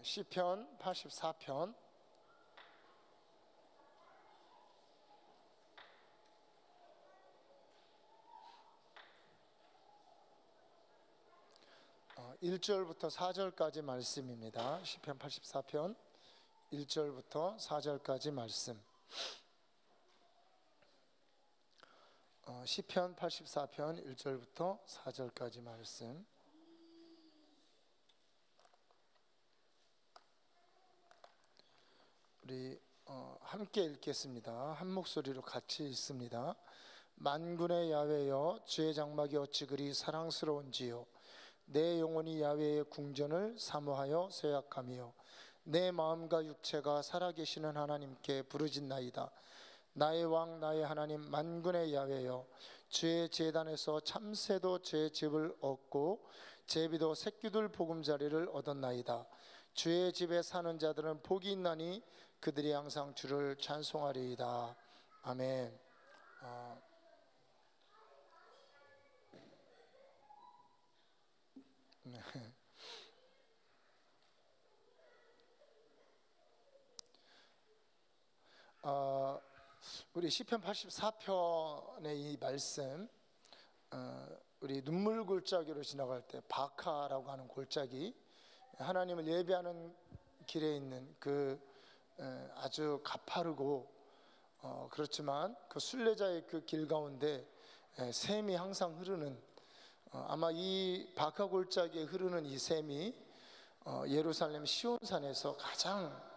시편 84편 1절부터 4절까지 말씀입니다. 시편 84편 1절부터 4절까지 말씀. 시편 84편 1절부터 4절까지 말씀. 우리 함께 읽겠습니다. 한 목소리로 같이 읽습니다. 만군의 야훼여, 주의 장막이 어찌 그리 사랑스러운지요. 내 영혼이 야훼의 궁전을 사모하여 쇠약하며 내 마음과 육체가 살아계시는 하나님께 부르짖나이다. 나의 왕 나의 하나님 만군의 야훼여, 주의 제단에서 참새도 제 집을 얻고 제비도 새끼들 보금자리를 얻었나이다. 주의 집에 사는 자들은 복이 있나니 그들이 항상 주를 찬송하리이다. 아멘. 우리 시편 84편의 이 말씀, 우리 눈물 골짜기로 지나갈 때 바카라고 하는 골짜기, 하나님을 예배하는 길에 있는 그 아주 가파르고 그렇지만 그 순례자의 그 길 가운데 샘이 항상 흐르는, 아마 이 바카 골짜기에 흐르는 이 샘이 예루살렘 시온산에서 가장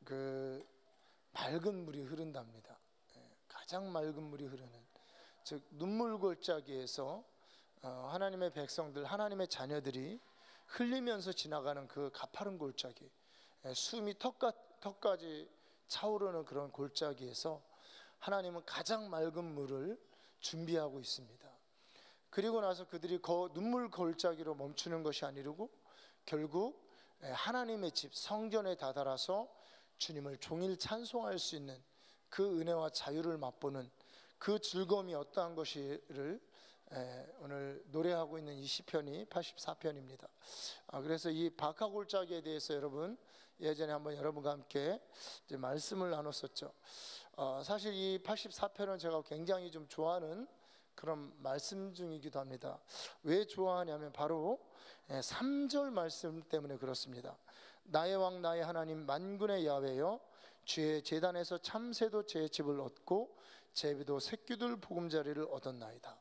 그 맑은 물이 흐른답니다. 가장 맑은 물이 흐르는, 즉 눈물 골짜기에서 하나님의 백성들, 하나님의 자녀들이 흘리면서 지나가는 그 가파른 골짜기, 숨이 턱까지 차오르는 그런 골짜기에서 하나님은 가장 맑은 물을 준비하고 있습니다. 그리고 나서 그들이 눈물 골짜기로 멈추는 것이 아니고 결국 하나님의 집 성전에 다다라서 주님을 종일 찬송할 수 있는 그 은혜와 자유를 맛보는 그 즐거움이 어떠한 것이를 오늘 노래하고 있는 이 시편이 84편입니다. 그래서 이 바카 골짜기에 대해서 여러분 예전에 한번 여러분과 함께 이제 말씀을 나눴었죠. 사실 이 84편은 제가 굉장히 좀 좋아하는 그런 말씀 중이기도 합니다. 왜 좋아하냐면 바로 3절 말씀 때문에 그렇습니다. 나의 왕 나의 하나님 만군의 야훼여, 주의 제단에서 참새도 제 집을 얻고 제비도 새끼들 보금자리를 얻었나이다.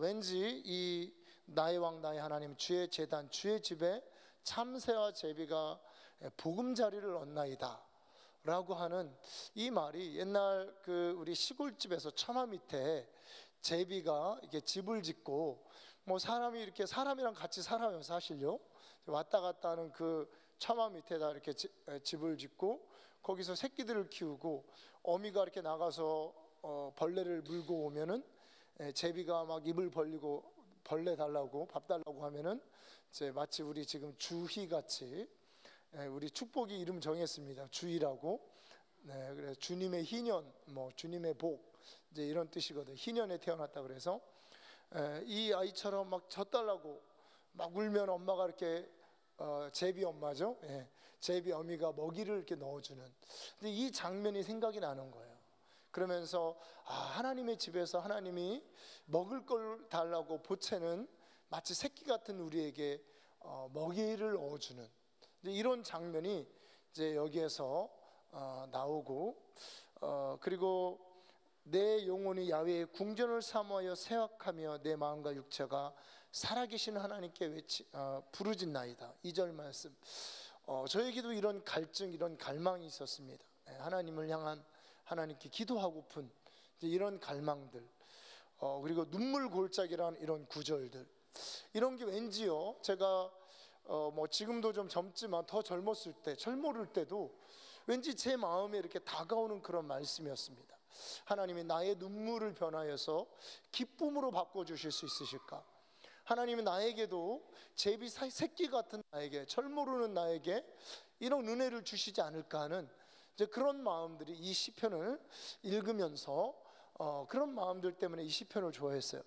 왠지 이 나의 왕 나의 하나님, 주의 제단, 주의 집에 참새와 제비가 보금자리를 얻나이다 라고 하는 이 말이, 옛날 그 우리 시골집에서 처마 밑에 제비가 이렇게 집을 짓고, 뭐 사람이 이렇게 사람이랑 같이 살아요. 사실요, 왔다 갔다 하는 그 처마 밑에다 이렇게 집을 짓고 거기서 새끼들을 키우고, 어미가 이렇게 나가서 벌레를 물고 오면은 제비가 막 입을 벌리고 벌레 달라고 밥 달라고 하면은 이제 마치 우리 지금 주희 같이, 우리 축복이 이름 정했습니다. 주희라고. 그래서 주님의 희년, 뭐 주님의 복, 이제 이런 뜻이거든. 희년에 태어났다 그래서 이 아이처럼 막 젖달라고 막 울면 엄마가 이렇게 제비 엄마죠. 제비 어미가 먹이를 이렇게 넣어주는, 근데 이 장면이 생각이 나는 거예요. 그러면서 하나님의 집에서 하나님이 먹을 걸 달라고 보채는 마치 새끼 같은 우리에게 먹이를 넣어주는 이런 장면이 이제 여기에서 나오고, 그리고 내 영혼이 야훼의 궁전을 사모하여 쇠약하며 내 마음과 육체가 살아계신 하나님께 부르짖나이다. 2절 말씀. 저에게도 이런 갈증, 이런 갈망이 있었습니다. 하나님을 향한, 하나님께 기도하고픈 이런 갈망들, 그리고 눈물 골짜기라는 이런 구절들, 이런 게 왠지요, 제가 뭐 지금도 좀 젊지만 더 젊었을 때, 젊어를 때도 왠지 제 마음에 이렇게 다가오는 그런 말씀이었습니다. 하나님이 나의 눈물을 변하여서 기쁨으로 바꿔주실 수 있으실까? 하나님이 나에게도 제비 새끼 같은 나에게, 철 모르는 나에게 이런 은혜를 주시지 않을까 하는 이제 그런 마음들이 이 시편을 읽으면서 그런 마음들 때문에 이 시편을 좋아했어요.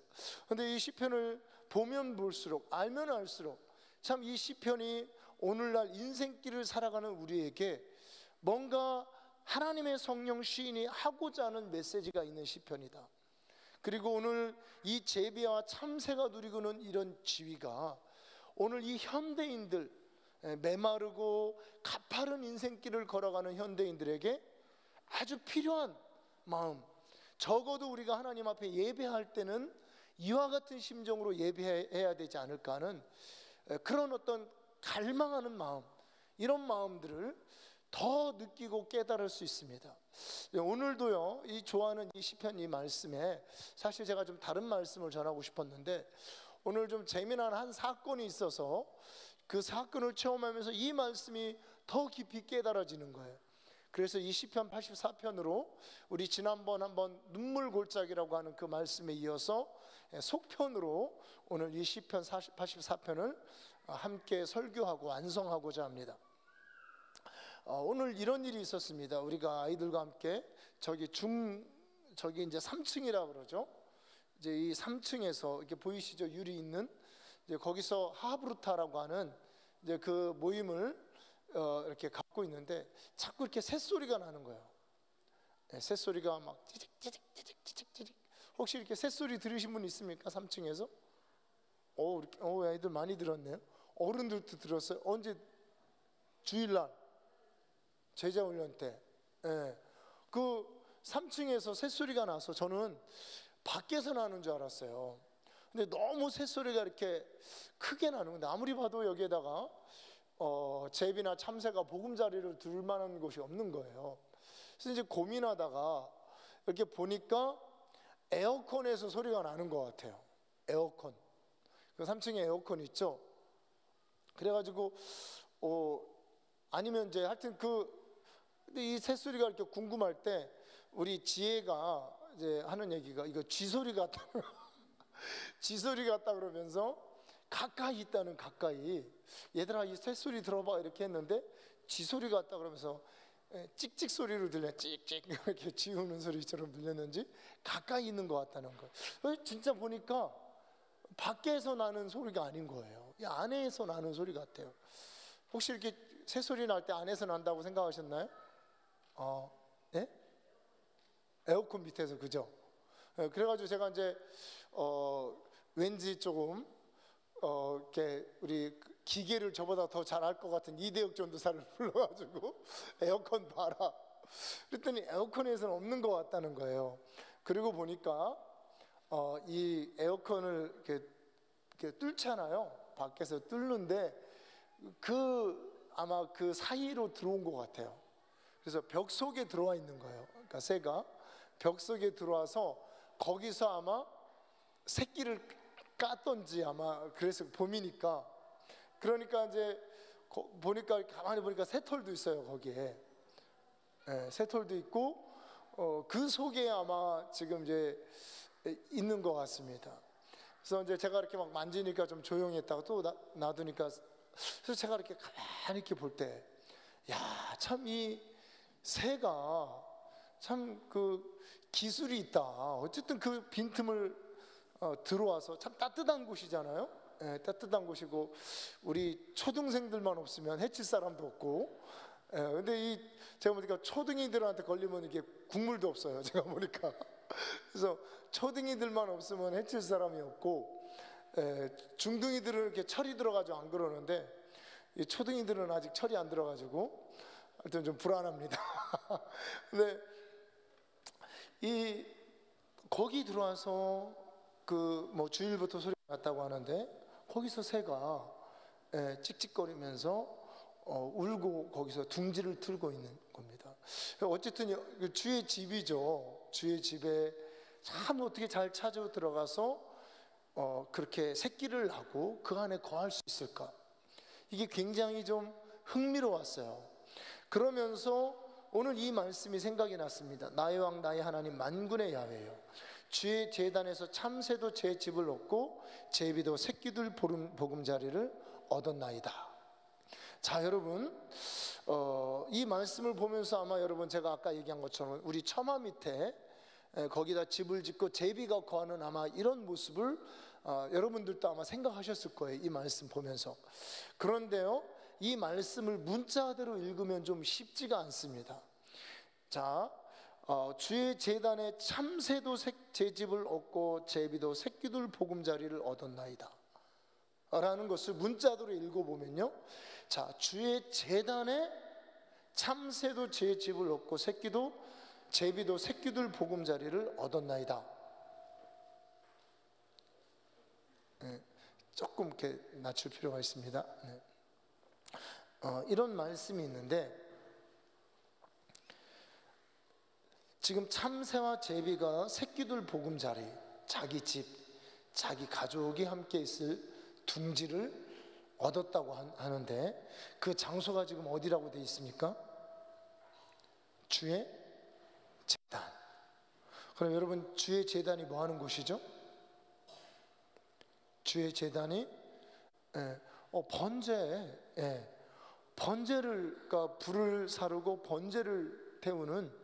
그런데 이 시편을 보면 볼수록, 알면 알수록 참 이 시편이 오늘날 인생길을 살아가는 우리에게 뭔가 하나님의 성령 시인이 하고자 하는 메시지가 있는 시편이다. 그리고 오늘 이 제비와 참새가 누리고 있는 이런 지위가 오늘 이 현대인들, 메마르고 가파른 인생길을 걸어가는 현대인들에게 아주 필요한 마음, 적어도 우리가 하나님 앞에 예배할 때는 이와 같은 심정으로 예배해야 되지 않을까 하는 그런 어떤 갈망하는 마음, 이런 마음들을 더 느끼고 깨달을 수 있습니다. 오늘도요, 이 좋아하는 이 시편 이 말씀에 사실 제가 좀 다른 말씀을 전하고 싶었는데, 오늘 좀 재미난 한 사건이 있어서 그 사건을 체험하면서 이 말씀이 더 깊이 깨달아지는 거예요. 그래서 이 시편 84편으로 우리 지난번 한번 눈물 골짜기라고 하는 그 말씀에 이어서 속편으로 오늘 이 시편 84편을 함께 설교하고 완성하고자 합니다. 오늘 이런 일이 있었습니다. 우리가 아이들과 함께 저기 이제 3층이라고 그러죠. 이제 이 3층에서 이렇게 보이시죠? 유리 있는 이제 거기서 하브루타라고 하는 이제 그 모임을 이렇게 갖고 있는데 자꾸 이렇게 새소리가 나는 거예요. 새소리가 막 찌직찌직. 혹시 이렇게 새소리 들으신 분 있습니까? 3층에서? 아이들 많이 들었네요. 어른들도 들었어요. 언제? 주일날 제자 훈련 때. 그 3층에서 새소리가 나서 저는 밖에서 나는 줄 알았어요. 근데 너무 새소리가 이렇게 크게 나는 건데 아무리 봐도 여기에다가 제비나 참새가 보금자리를 둘 만한 곳이 없는 거예요. 그래서 이제 고민하다가 이렇게 보니까 에어컨에서 소리가 나는 것 같아요. 에어컨. 그 3층에 에어컨 있죠. 그래가지고 아니면 이제 하여튼 근데 이 새소리가 이렇게 궁금할 때 우리 지혜가 이제 하는 얘기가 이거 쥐소리 같다. 쥐소리 같다 그러면서 가까이 있다는, 가까이, 얘들아 이 새소리 들어봐 이렇게 했는데 쥐소리 같다 그러면서 찍찍 소리로 들려. 찍찍 이렇게 쥐 우는 소리처럼 들렸는지 가까이 있는 것 같다는 거예요. 진짜 보니까 밖에서 나는 소리가 아닌 거예요. 이 안에서 나는 소리 같아요. 혹시 이렇게 새소리 날 때 안에서 난다고 생각하셨나요? 네? 에어컨 밑에서, 그죠? 그래가지고 제가 이제 왠지 조금 이렇게 우리 기계를 저보다 더 잘할 것 같은 이대혁 전도사를 불러가지고 에어컨 봐라. 그랬더니 에어컨에서는 없는 것 같다는 거예요. 그리고 보니까 이 에어컨을 이렇게 뚫잖아요. 밖에서 뚫는데 아마 그 사이로 들어온 것 같아요. 그래서 벽 속에 들어와 있는 거예요. 그러니까 새가 벽 속에 들어와서 거기서 아마 새끼를 깠던지, 아마 그래서 봄이니까, 그러니까 이제 보니까 가만히 보니까 새털도 있어요 거기에. 새털도 있고 그 속에 아마 지금 이제 있는 것 같습니다. 그래서 이제 제가 이렇게 막 만지니까 좀 조용했다가 또 놔두니까, 그래서 제가 이렇게 가만히 이렇게 볼 때, 야, 참 이 새가 참 그 기술이 있다. 어쨌든 그 빈틈을 들어와서, 참 따뜻한 곳이잖아요. 따뜻한 곳이고 우리 초등생들만 없으면 해칠 사람도 없고. 근데 제가 보니까 초등이들한테 걸리면 이게 국물도 없어요. 제가 보니까. 그래서 초등이들만 없으면 해칠 사람이 없고, 중등이들은 이렇게 철이 들어가지고 안 그러는데 이 초등이들은 아직 철이 안 들어가지고 하여튼 좀 불안합니다. 근데 거기 들어와서 뭐 주일부터 소리가 났다고 하는데 거기서 새가 찍찍거리면서 울고 거기서 둥지를 틀고 있는 겁니다. 어쨌든 주의 집이죠. 주의 집에 참 어떻게 잘 찾아 들어가서 그렇게 새끼를 낳고 그 안에 거할 수 있을까? 이게 굉장히 좀 흥미로웠어요. 그러면서 오늘 이 말씀이 생각이 났습니다. 나의 왕 나의 하나님 만군의 야훼요, 주의 제단에서 참새도 제 집을 얻고 제비도 새끼들 보금자리를 얻었나이다. 자, 여러분, 이 말씀을 보면서 아마 여러분 제가 아까 얘기한 것처럼 우리 처마 밑에 거기다 집을 짓고 제비가 거하는 아마 이런 모습을 여러분들도 아마 생각하셨을 거예요, 이 말씀 보면서. 그런데요, 이 말씀을 문자대로 읽으면 좀 쉽지가 않습니다. 자, 주의 제단에 참새도 제집을 얻고 제비도 새끼들 보금자리를 얻었나이다 라는 것을 문자대로 읽어보면요, 자, 주의 제단에 참새도 제집을 얻고 제비도 새끼들 보금자리를 얻었나이다. 네, 조금 이렇게 낮출 필요가 있습니다. 네. 이런 말씀이 있는데, 지금 참새와 제비가 새끼들 보금자리, 자기 집, 자기 가족이 함께 있을 둥지를 얻었다고 하는데, 그 장소가 지금 어디라고 되어 있습니까? 주의 제단. 그럼 여러분, 주의 제단이 뭐 하는 곳이죠? 주의 제단이 번제를, 그러니까 불을 사르고 번제를 태우는,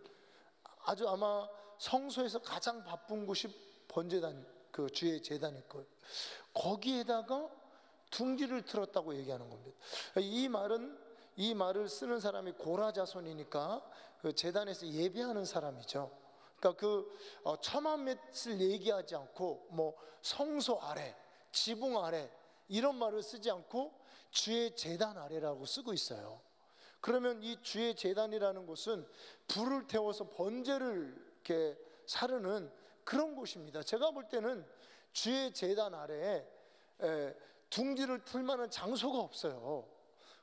아주 아마 성소에서 가장 바쁜 곳이 번제단, 그 주의 제단일 거예요. 거기에다가 둥지를 틀었다고 얘기하는 겁니다. 이 말을 쓰는 사람이 고라 자손이니까 그 제단에서 예배하는 사람이죠. 그러니까 그 처마맷을 얘기하지 않고 뭐 성소 아래, 지붕 아래 이런 말을 쓰지 않고 주의 제단 아래라고 쓰고 있어요. 그러면 이 주의 제단이라는 곳은 불을 태워서 번제를 이렇게 사르는 그런 곳입니다. 제가 볼 때는 주의 제단 아래에 둥지를 틀 만한 장소가 없어요.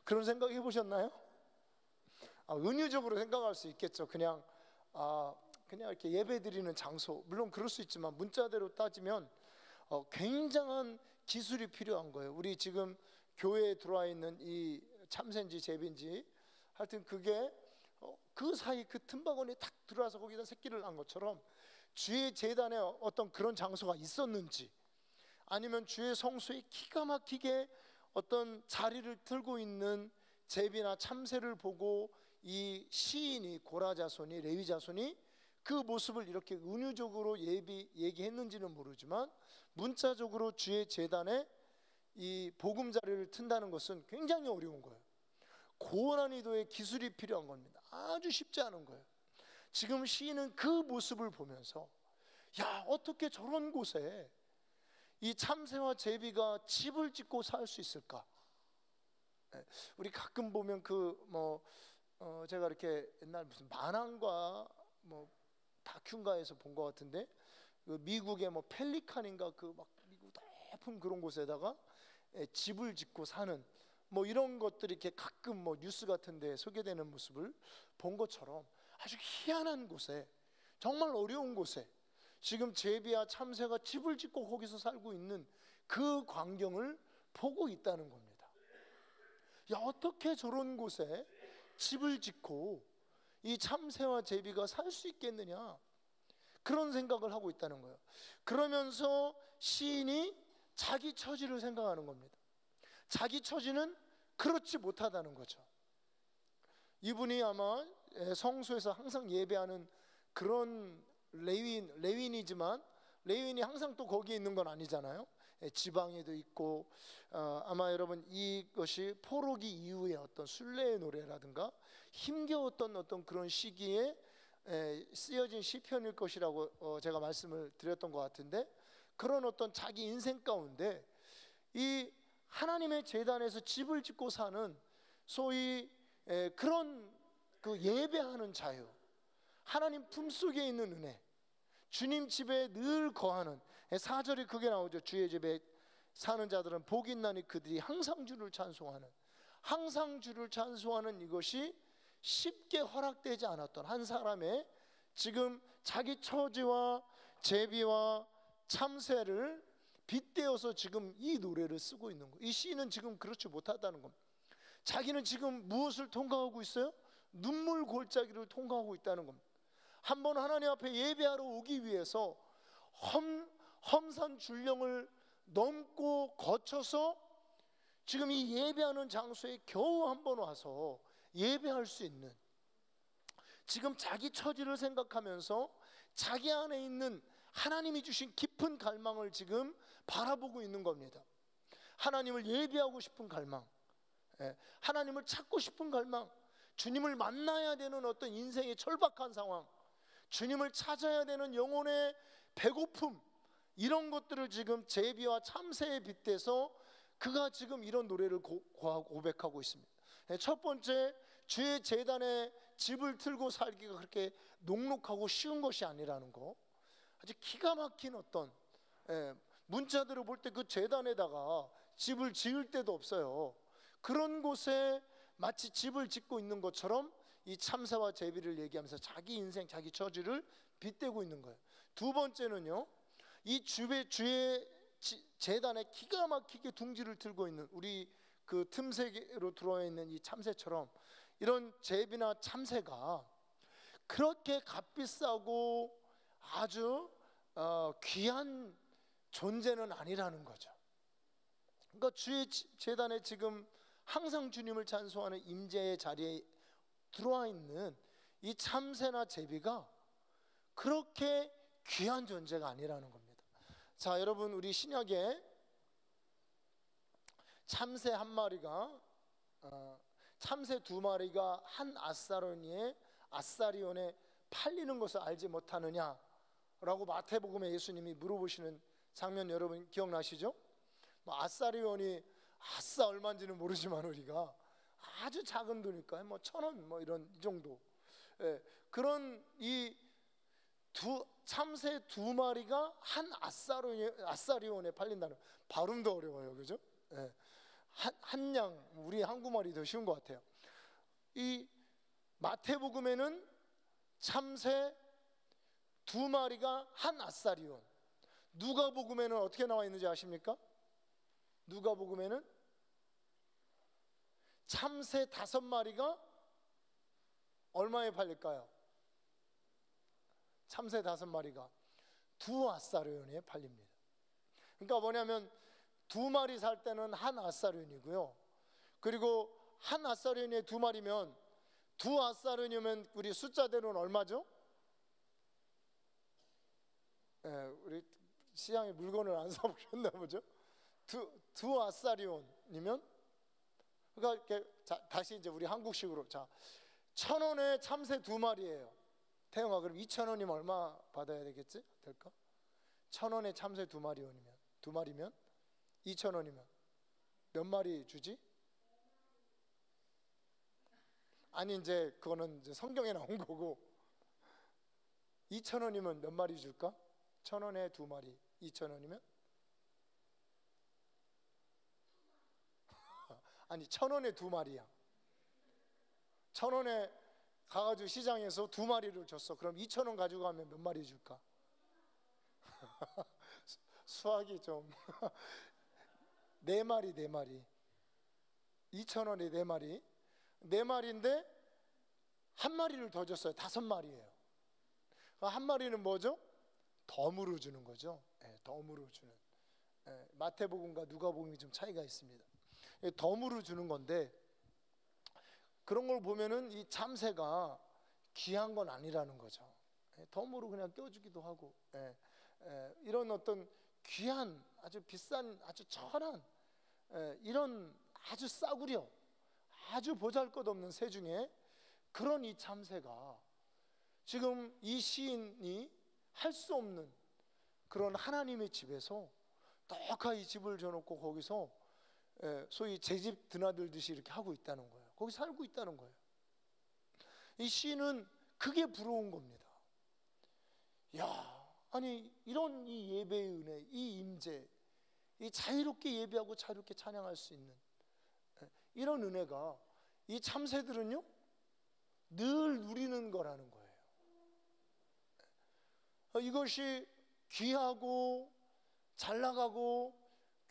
그런 생각 해보셨나요? 은유적으로 생각할 수 있겠죠. 그냥 이렇게 예배 드리는 장소, 물론 그럴 수 있지만 문자대로 따지면 굉장한 기술이 필요한 거예요. 우리 지금 교회에 들어와 있는 이 참새인지 제비인지 하여튼 그게 그 사이 그 틈바구니에 탁 들어와서 거기다 새끼를 낳은 것처럼 주의 제단에 어떤 그런 장소가 있었는지, 아니면 주의 성소에 기가 막히게 어떤 자리를 틀고 있는 제비나 참새를 보고 이 시인이, 고라 자손이, 레위 자손이 그 모습을 이렇게 은유적으로 얘기했는지는 모르지만, 문자적으로 주의 제단에 이 보금자리를 튼다는 것은 굉장히 어려운 거예요. 고난이도의 기술이 필요한 겁니다. 아주 쉽지 않은 거예요. 지금 시인은 그 모습을 보면서, 야, 어떻게 저런 곳에 이 참새와 제비가 집을 짓고 살 수 있을까? 우리 가끔 보면 제가 이렇게 옛날 무슨 만화인가 다큐인가에서 본 것 같은데, 그 미국의 펠리칸인가 그 막 미국 높은 그런 곳에다가 집을 짓고 사는 이런 것들이 이렇게 가끔 뉴스 같은데 소개되는 모습을 본 것처럼, 아주 희한한 곳에, 정말 어려운 곳에 지금 제비와 참새가 집을 짓고 거기서 살고 있는 그 광경을 보고 있다는 겁니다. 야, 어떻게 저런 곳에 집을 짓고 이 참새와 제비가 살 수 있겠느냐, 그런 생각을 하고 있다는 거예요. 그러면서 시인이 자기 처지를 생각하는 겁니다. 자기 처지는 그렇지 못하다는 거죠. 이분이 아마 성소에서 항상 예배하는 그런 레윈이지만, 레윈이 항상 또 거기에 있는 건 아니잖아요. 지방에도 있고, 아마 여러분 이것이 포로기 이후의 어떤 순례의 노래라든가 힘겨웠던 어떤 그런 시기에 쓰여진 시편일 것이라고 제가 말씀을 드렸던 것 같은데, 그런 어떤 자기 인생 가운데 이 하나님의 제단에서 집을 짓고 사는 소위 그런 그 예배하는 자유, 하나님 품속에 있는 은혜, 주님 집에 늘 거하는, 4절에 그게 나오죠. 주의 집에 사는 자들은 복이 있나니 그들이 항상 주를 찬송하는, 항상 주를 찬송하는 이것이 쉽게 허락되지 않았던 한 사람의 지금 자기 처지와 제비와 참새를 빗대어서 지금 이 노래를 쓰고 있는 거예요. 이 시인은 지금 그렇지 못하다는 겁니다. 자기는 지금 무엇을 통과하고 있어요? 눈물 골짜기를 통과하고 있다는 겁니다. 한번 하나님 앞에 예배하러 오기 위해서 험산 줄령을 넘고 거쳐서 지금 이 예배하는 장소에 겨우 한번 와서 예배할 수 있는, 지금 자기 처지를 생각하면서 자기 안에 있는 하나님이 주신 깊은 갈망을 지금 바라보고 있는 겁니다. 하나님을 예배하고 싶은 갈망, 하나님을 찾고 싶은 갈망, 주님을 만나야 되는 어떤 인생의 절박한 상황, 주님을 찾아야 되는 영혼의 배고픔, 이런 것들을 지금 제비와 참새에 빗대서 그가 지금 이런 노래를 고백하고 있습니다. 첫 번째, 주의 제단에 집을 틀고 살기가 그렇게 녹록하고 쉬운 것이 아니라는 거. 아주 기가 막힌 어떤, 문자들을 볼 때 그 제단에다가 집을 지을 데도 없어요. 그런 곳에 마치 집을 짓고 있는 것처럼 이 참새와 제비를 얘기하면서 자기 인생, 자기 처지를 빗대고 있는 거예요. 두 번째는요, 이 주의 제단에 기가 막히게 둥지를 틀고 있는 우리 그 틈새로 들어와 있는 이 참새처럼, 이런 제비나 참새가 그렇게 값비싸고 아주 귀한 존재는 아니라는 거죠. 그러니까 주의 제단에 지금 항상 주님을 찬송하는 임재의 자리에 들어와 있는 이 참새나 제비가 그렇게 귀한 존재가 아니라는 겁니다. 자, 여러분, 우리 신약에 참새 한 마리가 참새 두 마리가 한 아사리온에 팔리는 것을 알지 못하느냐라고 마태복음에 예수님이 물어보시는 장면 여러분 기억나시죠? 아사리온이 아싸 얼마인지는 모르지만 우리가 아주 작은 돈일까요? 1,000원 이런 이 정도. 그런 이 참새 두 마리가 한 아사리온에 팔린다는, 발음도 어려워요, 그죠? 한 양, 우리 한국말이 더 쉬운 것 같아요. 이 마태복음에는 참새 두 마리가 한 아사리온. 누가복음에는 어떻게 나와 있는지 아십니까? 누가복음에는 참새 5마리가 얼마에 팔릴까요? 참새 5마리가 2아사리온에 팔립니다. 그러니까 뭐냐면 2마리 살 때는 한 아사리온이고요, 그리고 한 아사리온에 2마리면 2아사리온이면 우리 숫자대로는 얼마죠? 우리 시장에 물건을 안 사보셨나 보죠? 2아사리온이면, 그러니까 다시 이제 우리 한국식으로, 자, 1,000원에 참새 2마리예요. 태영아, 그럼 2,000원이면 얼마 받아야 되겠지? 될까? 1,000원에 참새 2마리면 2,000원이면 몇 마리 주지? 아니, 이제 그거는 이제 성경에 나온 거고, 2,000원이면 몇 마리 줄까? 1,000원에 2마리, 2,000원이면? 아니, 1,000원에 2마리야. 1,000원에 가가지고 시장에서 2마리를 줬어. 그럼 2,000원 가지고 가면 몇 마리 줄까? 수학이 좀 4마리 2,000원에 4마리 4마리인데 한 마리를 더 줬어요. 5마리예요. 한 마리는 뭐죠? 덤으로 주는 거죠. 덤으로 주는. 마태복음과 누가복음이 좀 차이가 있습니다. 덤으로 주는 건데, 그런 걸 보면은 이 참새가 귀한 건 아니라는 거죠. 덤으로 그냥 껴주기도 하고, 이런 어떤 귀한, 아주 비싼, 아주 천한, 이런 아주 싸구려, 아주 보잘것없는 새 중에 그런 이 참새가 지금 이 시인이 할 수 없는 그런 하나님의 집에서 떡하니 집을 줘놓고 거기서 소위 제 집 드나들듯이 이렇게 하고 있다는 거예요. 거기 살고 있다는 거예요. 이 시인은 그게 부러운 겁니다. 야, 아니, 이런 이 예배의 은혜, 이 임재, 이 자유롭게 예배하고 자유롭게 찬양할 수 있는 이런 은혜가 이 참새들은요 늘 누리는 거라는 거예요. 이것이 귀하고 잘 나가고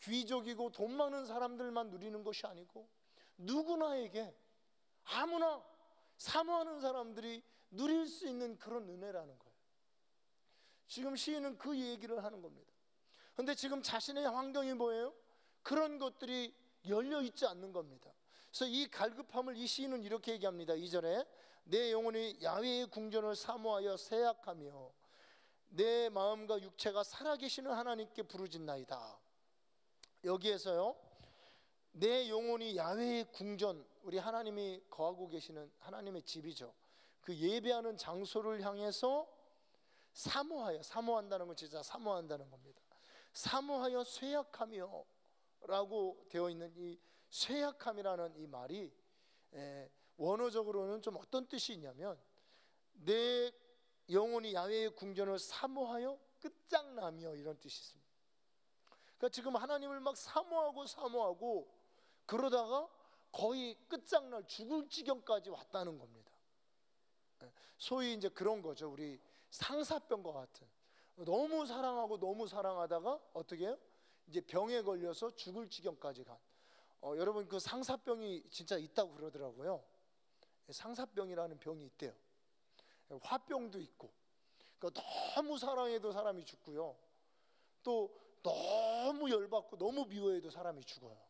귀족이고 돈 많은 사람들만 누리는 것이 아니고 누구나에게, 아무나 사모하는 사람들이 누릴 수 있는 그런 은혜라는 거예요. 지금 시인은 그 얘기를 하는 겁니다. 그런데 지금 자신의 환경이 뭐예요? 그런 것들이 열려 있지 않는 겁니다. 그래서 이 갈급함을 이 시인은 이렇게 얘기합니다. 2절에 내 영혼이 야훼의 궁전을 사모하여 세약하며 내 마음과 육체가 살아계시는 하나님께 부르짖나이다. 여기에서요, 내 영혼이 야훼의 궁전, 우리 하나님이 거하고 계시는 하나님의 집이죠. 그 예배하는 장소를 향해서 사모한다는 건 진짜 사모한다는 겁니다. 사모하여 쇠약하며 라고 되어 있는 이 쇠약함이라는 이 말이 원어적으로는 좀 어떤 뜻이 있냐면, 내 영혼이 야훼의 궁전을 사모하여 끝장나며, 이런 뜻이 있습니다. 그러니까 지금 하나님을 막 사모하고 그러다가 거의 끝장날 죽을 지경까지 왔다는 겁니다. 소위 이제 그런 거죠. 우리 상사병과 같은, 너무 사랑하고 너무 사랑하다가 어떻게 해요? 이제 병에 걸려서 죽을 지경까지 간. 여러분, 그 상사병이 진짜 있다고 그러더라고요. 상사병이라는 병이 있대요. 화병도 있고. 그러니까 너무 사랑해도 사람이 죽고요, 또 너무 열받고 너무 미워해도 사람이 죽어요.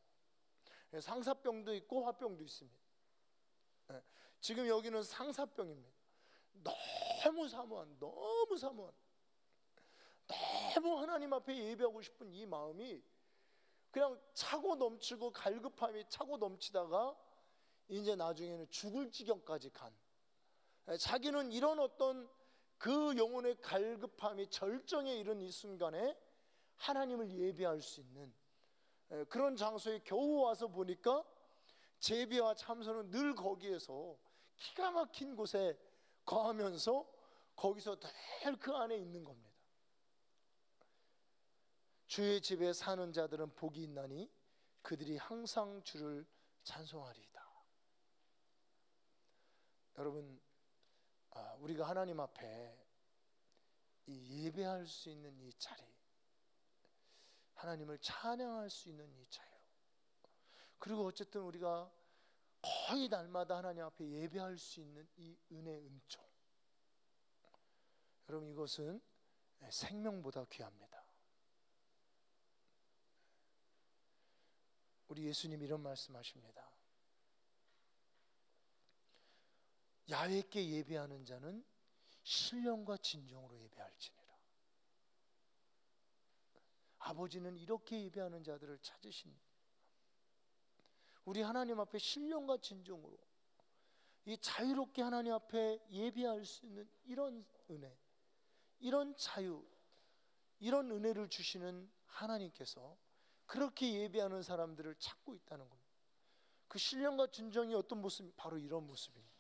상사병도 있고 화병도 있습니다. 지금 여기는 상사병입니다. 너무 사모한, 너무 하나님 앞에 예배하고 싶은 이 마음이 그냥 차고 넘치고 갈급함이 차고 넘치다가 이제 나중에는 죽을 지경까지 간, 자기는 이런 어떤 그 영혼의 갈급함이 절정에 이른 이 순간에 하나님을 예배할 수 있는 그런 장소에 겨우 와서 보니까 제비와 참선은 늘 거기에서 기가 막힌 곳에 거하면서 거기서 늘 그 안에 있는 겁니다. 주의 집에 사는 자들은 복이 있나니 그들이 항상 주를 찬송하리이다. 여러분, 우리가 하나님 앞에 이 예배할 수 있는 이 자리, 하나님을 찬양할 수 있는 이 자유, 그리고 어쨌든 우리가 거의 날마다 하나님 앞에 예배할 수 있는 이 은혜, 은총, 여러분, 이것은 생명보다 귀합니다. 우리 예수님이 이런 말씀하십니다. 야훼께 예배하는 자는 신령과 진정으로 예배할지니라. 아버지는 이렇게 예배하는 자들을 찾으십니다. 우리 하나님 앞에 신령과 진정으로 이 자유롭게 하나님 앞에 예배할 수 있는 이런 은혜, 이런 자유, 이런 은혜를 주시는 하나님께서 그렇게 예배하는 사람들을 찾고 있다는 겁니다. 그 신령과 진정이 어떤 모습이? 바로 이런 모습입니다.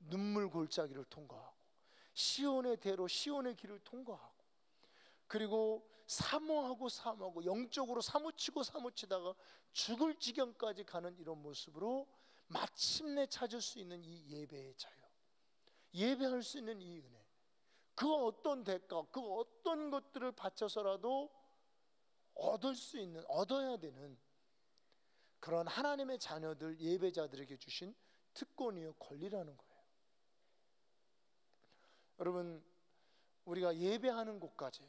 눈물 골짜기를 통과하고 시온의 대로 시온의 길을 통과하고, 그리고 사모하고 영적으로 사모치다가 죽을 지경까지 가는 이런 모습으로 마침내 찾을 수 있는 이 예배의 자유, 예배할 수 있는 이 은혜, 그 어떤 대가, 그 어떤 것들을 바쳐서라도 얻어야 되는 그런 하나님의 자녀들, 예배자들에게 주신 특권이요 권리라는 거예요. 여러분, 우리가 예배하는 곳까지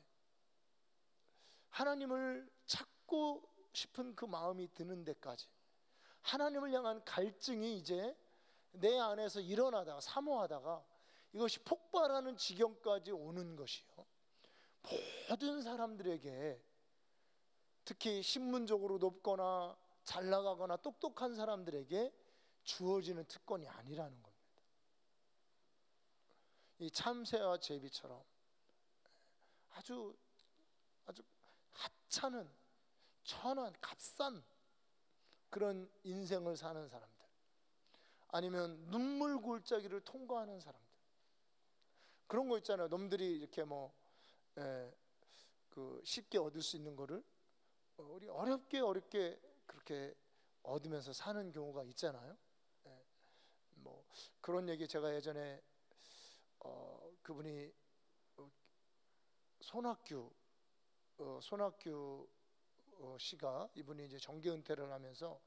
하나님을 찾고 싶은 그 마음이 드는 데까지, 하나님을 향한 갈증이 이제 내 안에서 일어나다가 사모하다가 이것이 폭발하는 지경까지 오는 것이요, 모든 사람들에게, 특히 신분적으로 높거나 잘 나가거나 똑똑한 사람들에게 주어지는 특권이 아니라는 겁니다. 이 참새와 제비처럼 아주 하찮은, 천한, 값싼 그런 인생을 사는 사람들, 아니면 눈물 골짜기를 통과하는 사람들, 그런 거 있잖아요. 놈들이 이렇게 그 쉽게 얻을 수 있는 거를 우리 어렵게 그렇게 얻으면서 사는 경우가 있잖아요. 뭐 그런 얘기 제가 예전에 그분이 손학규 씨가, 이분이 이제 정계 은퇴를 하면서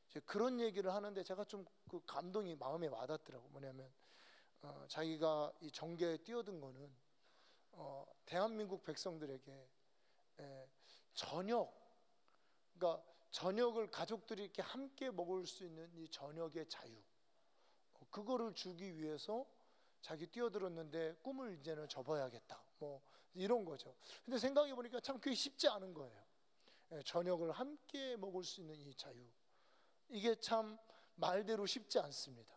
이제 그런 얘기를 하는데 제가 좀 그 감동이 마음에 와닿더라고. 뭐냐면 자기가 이 정계에 뛰어든 거는 대한민국 백성들에게 저녁, 그러니까 저녁을 가족들이 이렇게 함께 먹을 수 있는 이 저녁의 자유, 그거를 주기 위해서 자기 뛰어들었는데 꿈을 이제는 접어야겠다, 뭐 이런 거죠. 근데 생각해 보니까 참 그게 쉽지 않은 거예요. 저녁을 함께 먹을 수 있는 이 자유, 이게 참 말대로 쉽지 않습니다.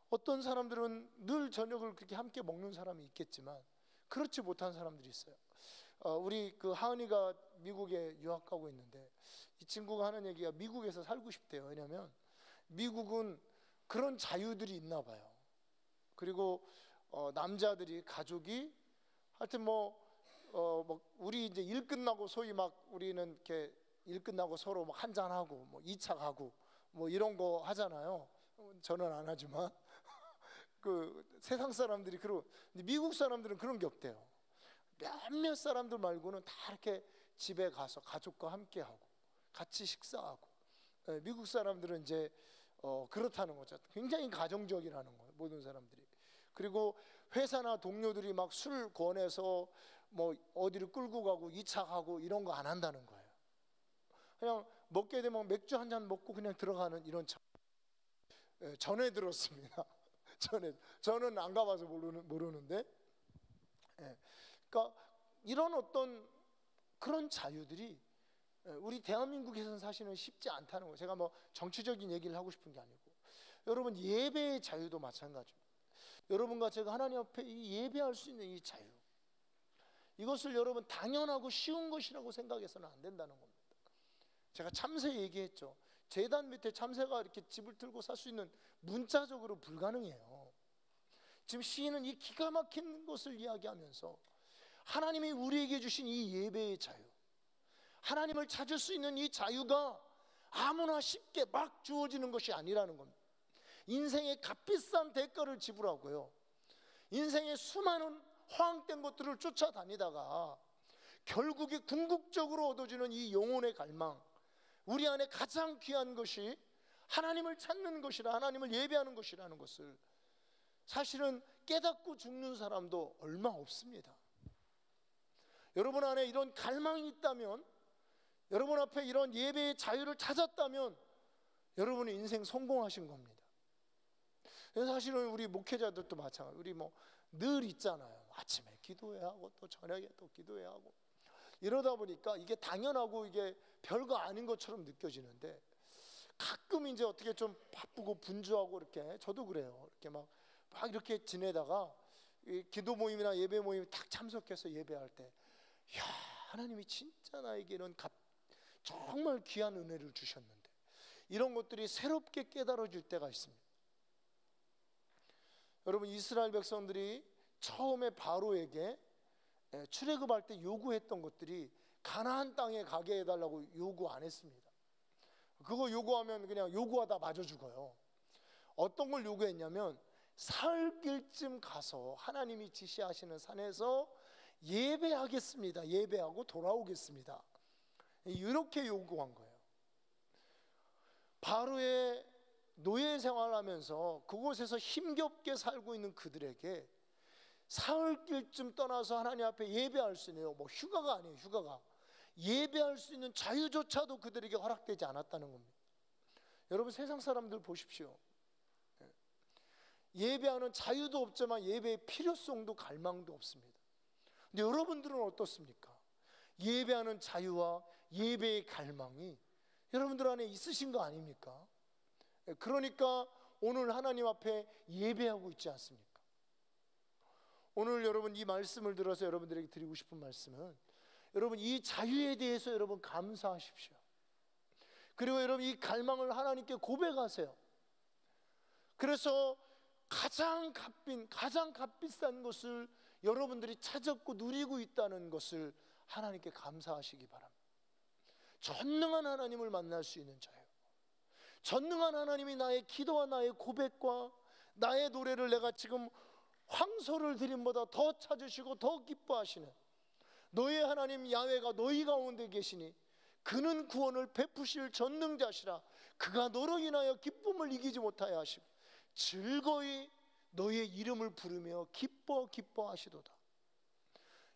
어떤 사람들은 늘 저녁을 그렇게 함께 먹는 사람이 있겠지만 그렇지 못한 사람들이 있어요. 우리 그 하은이가 미국에 유학 가고 있는데 이 친구가 하는 얘기가 미국에서 살고 싶대요. 왜냐하면 미국은 그런 자유들이 있나 봐요. 그리고 남자들이, 가족이 하여튼 뭐 우리 이제 일 끝나고 소위 막 우리는 이렇게 일 끝나고 서로 막 한잔 하고 뭐 2차 가고 뭐 이런 거 하잖아요. 저는 안 하지만 그 세상 사람들이 그러고, 근데 미국 사람들은 그런 게 없대요. 몇몇 사람들 말고는 다 이렇게 집에 가서 가족과 함께 하고 같이 식사하고. 미국 사람들은 이제 그렇다는 거죠. 굉장히 가정적이라는 거예요, 모든 사람들이. 그리고 회사나 동료들이 막 술 권해서 뭐 어디를 끌고 가고 2차 가고 이런 거 안 한다는 거예요. 그냥 먹게 되면 맥주 한 잔 먹고 그냥 들어가는 이런 전에 들었습니다. 저는 안 가봐서 모르는데, 그러니까 이런 어떤 그런 자유들이 우리 대한민국에서는 사실은 쉽지 않다는 거예요. 제가 뭐 정치적인 얘기를 하고 싶은 게 아니고, 여러분 예배의 자유도 마찬가지입니다. 여러분과 제가 하나님 앞에 예배할 수 있는 이 자유, 이것을 여러분 당연하고 쉬운 것이라고 생각해서는 안 된다는 겁니다. 제가 참새 얘기했죠. 제단 밑에 참새가 이렇게 집을 들고 살 수 있는 문자적으로 불가능해요. 지금 시인은 이 기가 막힌 것을 이야기하면서 하나님이 우리에게 주신 이 예배의 자유, 하나님을 찾을 수 있는 이 자유가 아무나 쉽게 막 주어지는 것이 아니라는 겁니다. 인생의 값비싼 대가를 지불하고요, 인생의 수많은 허황된 것들을 쫓아다니다가 결국에 궁극적으로 얻어지는 이 영혼의 갈망, 우리 안에 가장 귀한 것이 하나님을 찾는 것이라, 하나님을 예배하는 것이라는 것을 사실은 깨닫고 죽는 사람도 얼마 없습니다. 여러분 안에 이런 갈망이 있다면, 여러분 앞에 이런 예배의 자유를 찾았다면 여러분의 인생 성공하신 겁니다. 사실은 우리 목회자들도 마찬가지예요. 우리 뭐 늘 있잖아요. 아침에 기도해야 하고 또 저녁에 또 기도해야 하고, 이러다 보니까 이게 당연하고 이게 별거 아닌 것처럼 느껴지는데, 가끔 이제 어떻게 좀 바쁘고 분주하고 이렇게, 저도 그래요. 이렇게 막 이렇게 지내다가 이 기도 모임이나 예배 모임에 딱 참석해서 예배할 때, 야, 하나님이 진짜 나에게는 정말 귀한 은혜를 주셨는데, 이런 것들이 새롭게 깨달아질 때가 있습니다. 여러분, 이스라엘 백성들이 처음에 바로에게 출애굽할 때 요구했던 것들이 가나안 땅에 가게 해달라고 요구 안 했습니다. 그거 요구하면 그냥 요구하다 맞아 죽어요. 어떤 걸 요구했냐면, 사흘 길쯤 가서 하나님이 지시하시는 산에서 예배하겠습니다, 예배하고 돌아오겠습니다, 이렇게 요구한 거예요. 바로의 노예 생활하면서 그곳에서 힘겹게 살고 있는 그들에게 사흘길쯤 떠나서 하나님 앞에 예배할 수 있는, 뭐 휴가가 아니에요, 휴가가 예배할 수 있는 자유조차도 그들에게 허락되지 않았다는 겁니다. 여러분, 세상 사람들 보십시오. 예배하는 자유도 없지만 예배의 필요성도 갈망도 없습니다. 근데 여러분들은 어떻습니까? 예배하는 자유와 예배의 갈망이 여러분들 안에 있으신 거 아닙니까? 그러니까 오늘 하나님 앞에 예배하고 있지 않습니까? 오늘 여러분 이 말씀을 들어서 여러분들에게 드리고 싶은 말씀은, 여러분 이 자유에 대해서 여러분 감사하십시오. 그리고 여러분 이 갈망을 하나님께 고백하세요. 그래서 가장 값비싼 것을 여러분들이 찾았고 누리고 있다는 것을 하나님께 감사하시기 바랍니다. 전능한 하나님을 만날 수 있는 자유, 전능한 하나님이 나의 기도와 나의 고백과 나의 노래를 내가 지금 황소를 드림보다 더 찾으시고 더 기뻐하시는 너의 하나님 야훼가 너희 가운데 계시니 그는 구원을 베푸실 전능자시라. 그가 너로 인하여 기쁨을 이기지 못하여 하시고 즐거이 너의 이름을 부르며 기뻐하시도다.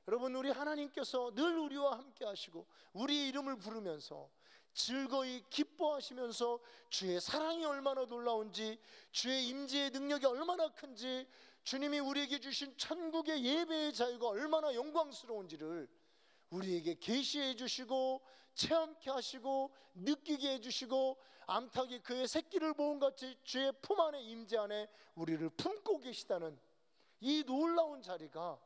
여러분, 우리 하나님께서 늘 우리와 함께 하시고 우리의 이름을 부르면서 즐거이 기뻐하시면서 주의 사랑이 얼마나 놀라운지, 주의 임재의 능력이 얼마나 큰지, 주님이 우리에게 주신 천국의 예배의 자유가 얼마나 영광스러운지를 우리에게 계시해 주시고 체험케 하시고 느끼게 해주시고, 암탉이 그의 새끼를 모음같이 주의 품 안에 임재 안에 우리를 품고 계시다는 이 놀라운 자리가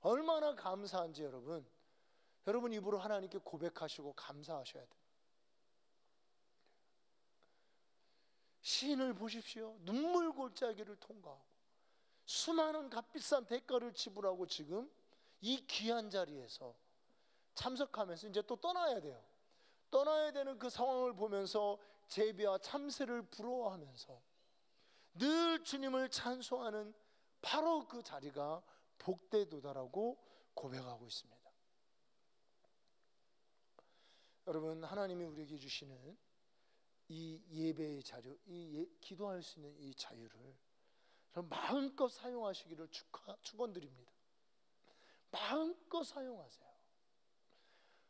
얼마나 감사한지 여러분 입으로 하나님께 고백하시고 감사하셔야 돼요. 시인을 보십시오. 눈물 골짜기를 통과하고 수많은 값비싼 대가를 지불하고 지금 이 귀한 자리에서 참석하면서 이제 또 떠나야 돼요. 떠나야 되는 그 상황을 보면서 제비와 참새를 부러워하면서 늘 주님을 찬송하는 바로 그 자리가 복되도다라고 고백하고 있습니다. 여러분, 하나님이 우리에게 주시는 이 예배의 자유, 기도할 수 있는 이 자유를 마음껏 사용하시기를 축원드립니다. 마음껏 사용하세요.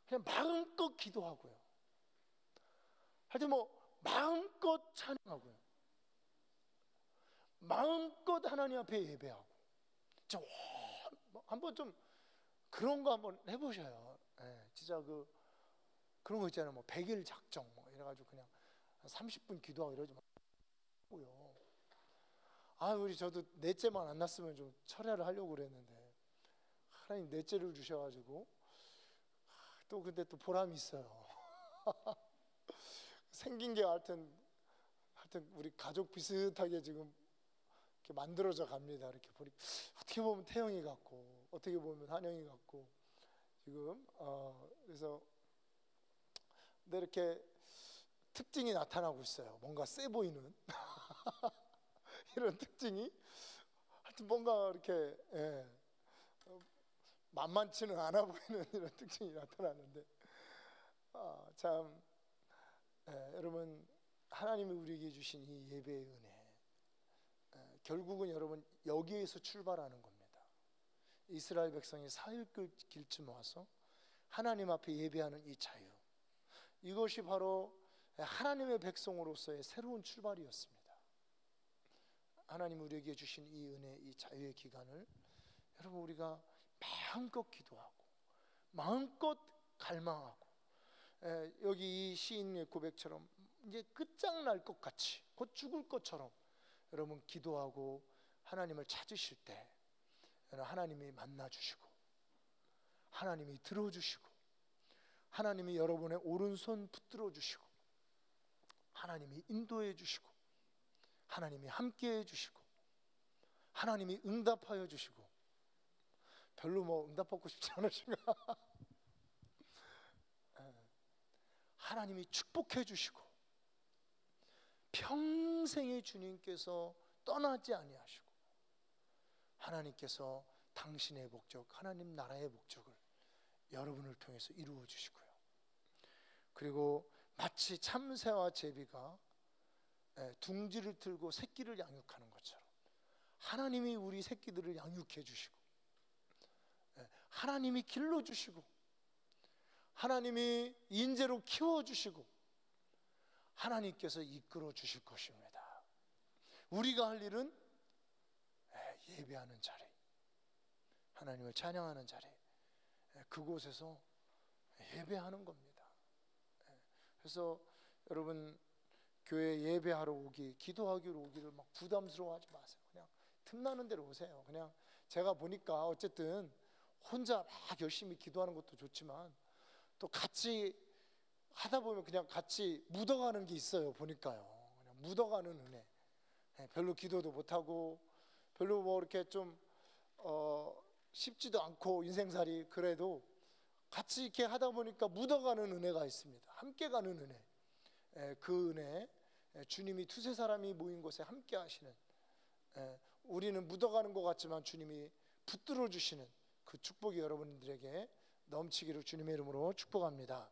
그냥 마음껏 기도하고요. 하여튼 마음껏 찬양하고요. 마음껏 하나님 앞에 예배하고. 한번 좀 그런 거 한번 해보셔요. 진짜 그런 거 있잖아요. 100일 작정 이래가지고 그냥 30분 기도하고 이러지 말고요. 우리 저도 넷째만 안 났으면 좀 철야를 하려고 그랬는데 하나님 넷째를 주셔가지고 또 근데 또 보람이 있어요. 생긴 게 하여튼 우리 가족 비슷하게 지금 이렇게 만들어져 갑니다. 이렇게 보니 어떻게 보면 태영이 같고 어떻게 보면 한영이 같고 지금 그래서 근데 이렇게 특징이 나타나고 있어요. 뭔가 세 보이는 이런 특징이 하여튼 뭔가 이렇게 만만치는 않아 보이는 이런 특징이 나타나는데 참 여러분, 하나님이 우리에게 주신 이 예배의 은혜, 결국은 여러분 여기에서 출발하는 겁니다. 이스라엘 백성이 사흘 길쯤 와서 하나님 앞에 예배하는 이 자유, 이것이 바로 하나님의 백성으로서의 새로운 출발이었습니다. 하나님 우리에게 주신 이 은혜, 이 자유의 기간을 여러분 우리가 마음껏 기도하고 마음껏 갈망하고, 여기 이 시인의 고백처럼 이제 끝장날 것 같이 곧 죽을 것처럼 여러분 기도하고 하나님을 찾으실 때 하나님이 만나주시고 하나님이 들어주시고 하나님이 여러분의 오른손 붙들어 주시고 하나님이 인도해 주시고 하나님이 함께해 주시고 하나님이 응답하여 주시고, 별로 응답받고 싶지 않으신가? 하나님이 축복해 주시고 평생의 주님께서 떠나지 아니하시고 하나님께서 당신의 목적, 하나님 나라의 목적을 여러분을 통해서 이루어 주시고요. 그리고 마치 참새와 제비가 둥지를 틀고 새끼를 양육하는 것처럼 하나님이 우리 새끼들을 양육해 주시고 하나님이 길러 주시고 하나님이 인재로 키워 주시고 하나님께서 이끌어 주실 것입니다. 우리가 할 일은 예배하는 자리, 하나님을 찬양하는 자리, 그곳에서 예배하는 겁니다. 그래서 여러분 교회 예배하러 오기, 기도하기로 오기를 막 부담스러워하지 마세요. 그냥 틈나는 대로 오세요. 그냥 제가 보니까 어쨌든 혼자 막 열심히 기도하는 것도 좋지만 또 같이 하다 보면 그냥 같이 묻어가는 게 있어요. 보니까요. 그냥 묻어가는 은혜. 별로 기도도 못하고 별로 이렇게 좀 쉽지도 않고 인생살이, 그래도 같이 이렇게 하다 보니까 묻어가는 은혜가 있습니다. 함께 가는 은혜. 그 은혜, 주님이 두세 사람이 모인 곳에 함께 하시는, 우리는 묻어가는 것 같지만 주님이 붙들어 주시는 그 축복이 여러분들에게 넘치기를 주님의 이름으로 축복합니다.